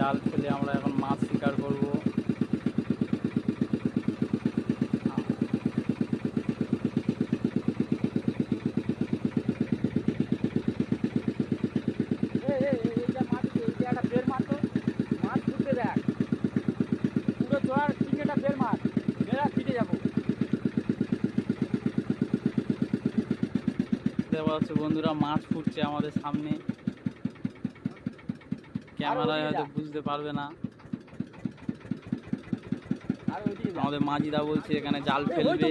জাল ফেলে আমরা এখন মাছ শিকার করব। বন্ধুরা মাছ ফুটছে আমাদের সামনে, ক্যামেরায় হয়তো বুঝতে পারবে না। আমাদের মাঝিদা বলছে এখানে জাল ফেলবে,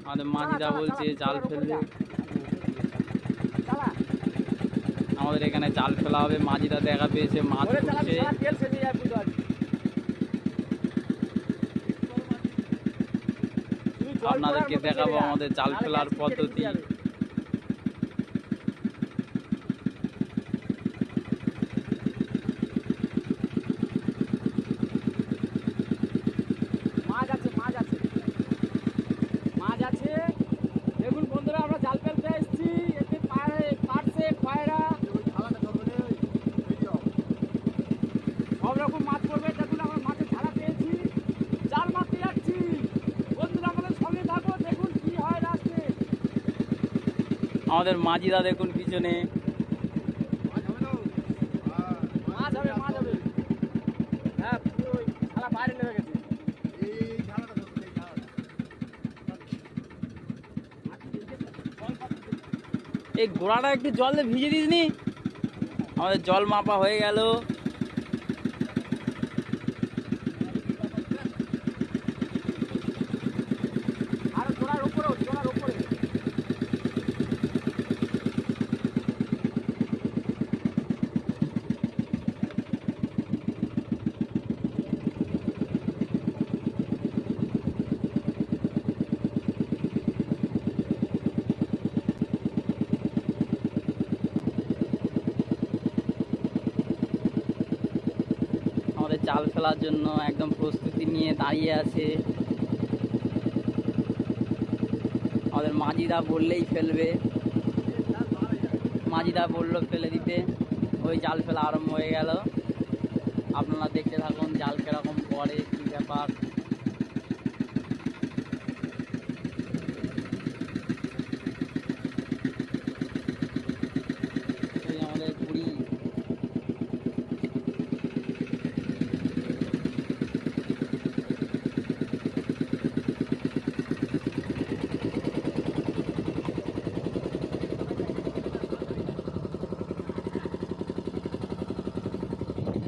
আমাদের মাঝিদা বলছে জাল ফেলবে, আমাদের এখানে জাল ফেলা হবে। মাঝিদা দেখা পেয়েছে মাছ ফুটছে। আপনাদেরকে দেখাবো আমাদের জাল ফেলার পদ্ধতি। দেখুন বন্ধুরা, আমরা জাল ফেলতে এসেছি। এতে পার্সে, পায়রা, সব রকম মাছ পড়বে। দেখুন আমরা মাছের ঝাড়া পেয়েছি, জাল মারতে যাচ্ছি। বন্ধুরা আমাদের সঙ্গে থাকো, দেখুন কি হয় রাস্তে। আমাদের মাঝিদা দেখুন পিছনে। মাছ হবে। হ্যাঁ, পুরো ঝালা বাইরে লেগে গেছে। এই গোড়াটা একটু জল দিয়ে ভিজে দিসনি। আমাদের জল মাপা হয়ে গেল। আর জোড়ার উপরে আমাদের জাল ফেলার জন্য একদম প্রস্তুতি নিয়ে দাঁড়িয়ে আছে। আমাদের মাঝিদা বললেই ফেলবে, মাঝিদা বললো ফেলে দিতে, ওই জাল ফেলা আরম্ভ হয়ে গেল। আপনারা দেখতে থাকুন জাল কিরকম পড়ে, কী ব্যাপার। আমাদের বুড়ি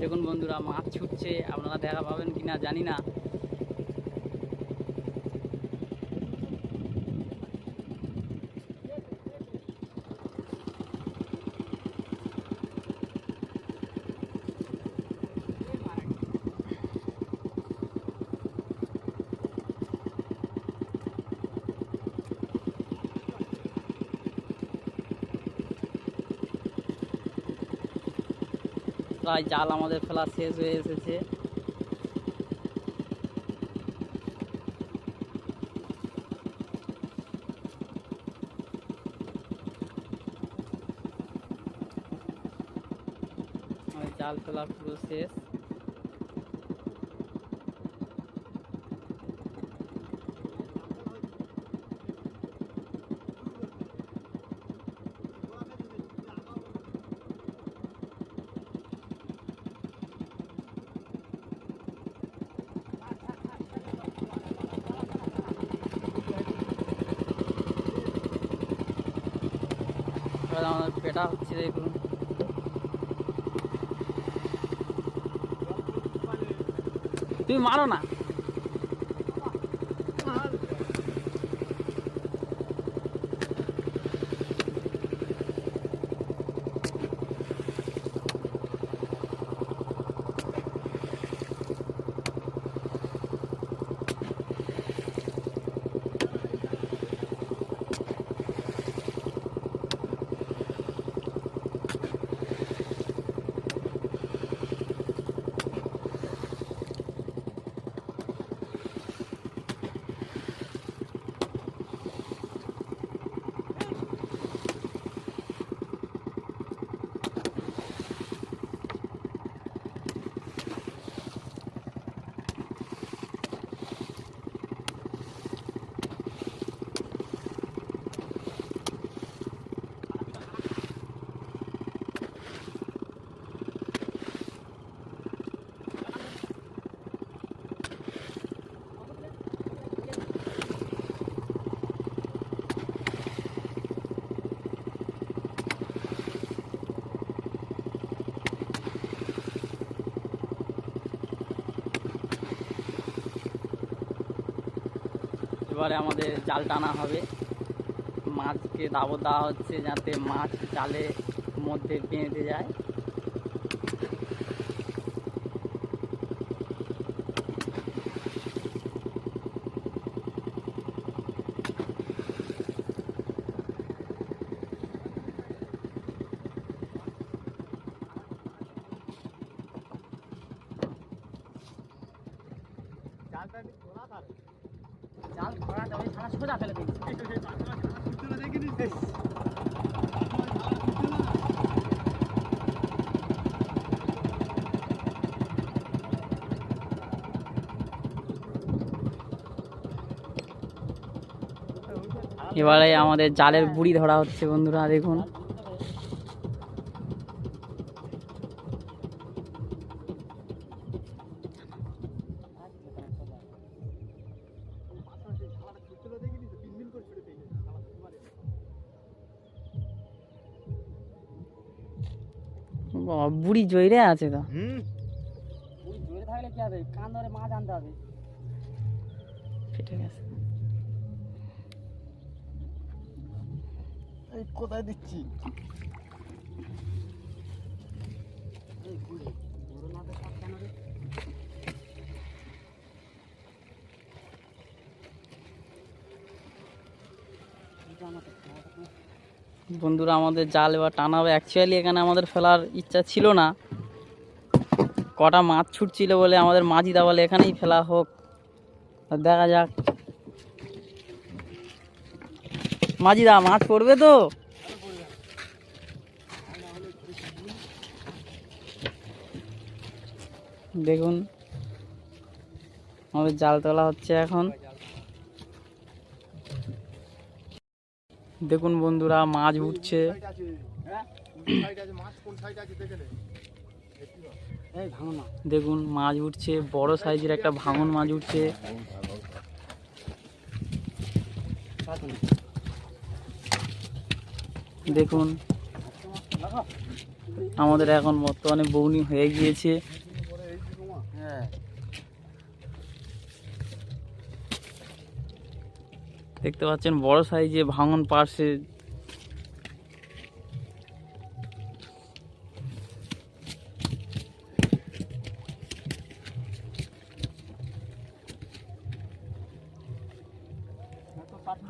দেখুন বন্ধুরা মাছ ছুটছে, আপনারা দেখা পাবেন কিনা জানি না। প্রায় জাল আমাদের ফেলা শেষ হয়ে এসেছে। জাল ফেলা পুরো শেষ। আমাদের পেটা হচ্ছে দেখুন। তুমি মারো না। এবারে আমাদের জাল টানা হবে, মাছকে দাবত দেওয়া হচ্ছে যাতে মাছ জালের মধ্যে বেঁধে যায়। জাল ধরা যাবে, ছাড়া সোজা ফেলে দিন। এবারে আমাদের জালের বুড়ি ধরা হচ্ছে বন্ধুরা, দেখুন। বাবা, বুড়ি জয়রে আছে তো। বুড়ি জয়রে থাকলে কি হবে, কান ধরে মাছ আনতে হবে। ঠিক আছে, কোথায় দিচ্ছি? বন্ধুরা আমাদের জাল এবার টানা হবে। অ্যাকচুয়ালি এখানে আমাদের ফেলার ইচ্ছা ছিল না, কটা মাছ ছুটছিল বলে আমাদের মাঝিদা বলে এখানেই ফেলা হোক, দেখা যাক। মাঝিদা মাছ পড়বে তো? দেখুন আমাদের জাল তোলা হচ্ছে এখন। দেখুন বন্ধুরা মাছ উঠছে, দেখুন মাছ উঠছে, বড় সাইজের একটা ভাঙন মাছ উঠছে। দেখুন আমাদের এখন বর্তমানে বৌনি হয়ে গিয়েছে। দেখতে পাচ্ছেন বড় সাইজে ভাঙন পার্সে।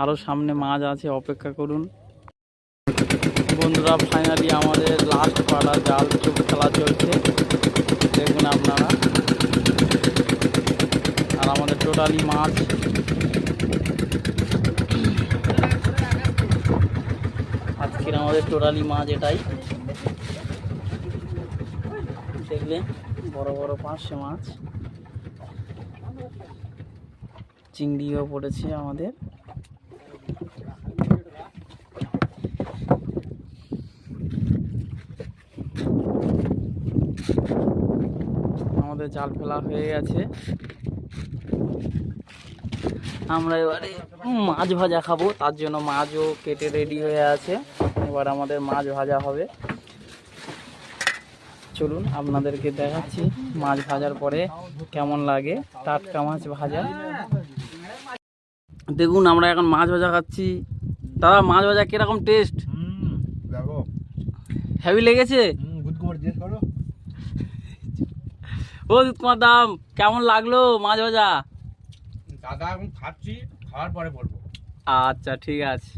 আরো সামনে মাছ আছে, অপেক্ষা করুন বন্ধুরা। ফাইনালি আমাদের লাস্ট পাড়া জাল খেলা চলছে, দেখুন আপনারা। আর আমাদের টোটালি মাছ আজকের আমাদের টোটালি মাছ এটাই দেখলে, বড় বড় পার্শে মাছ, চিংড়িও পড়েছে আমাদের। আমাদের জাল ফেলা হয়ে গেছে, আমরা এবারে মাছ ভাজা খাবো, তার জন্য মাছও কেটে রেডি হয়ে আছে। এবার আমাদের মাছ ভাজা হবে, চলুন আপনাদেরকে দেখাচ্ছি মাছ ভাজার পরে কেমন লাগে টাটকা মাছ ভাজা। দেখুন আমরা এখন মাছ ভাজা খাচ্ছি। দাদা মাছ ভাজা কিরকম টেস্ট? হেভি লেগেছে? ও তোমার দাম কেমন লাগলো মাছ ভাজা? দাদা এখন খাচ্ছি, খাওয়ার পরে বলবো। আচ্ছা ঠিক আছে।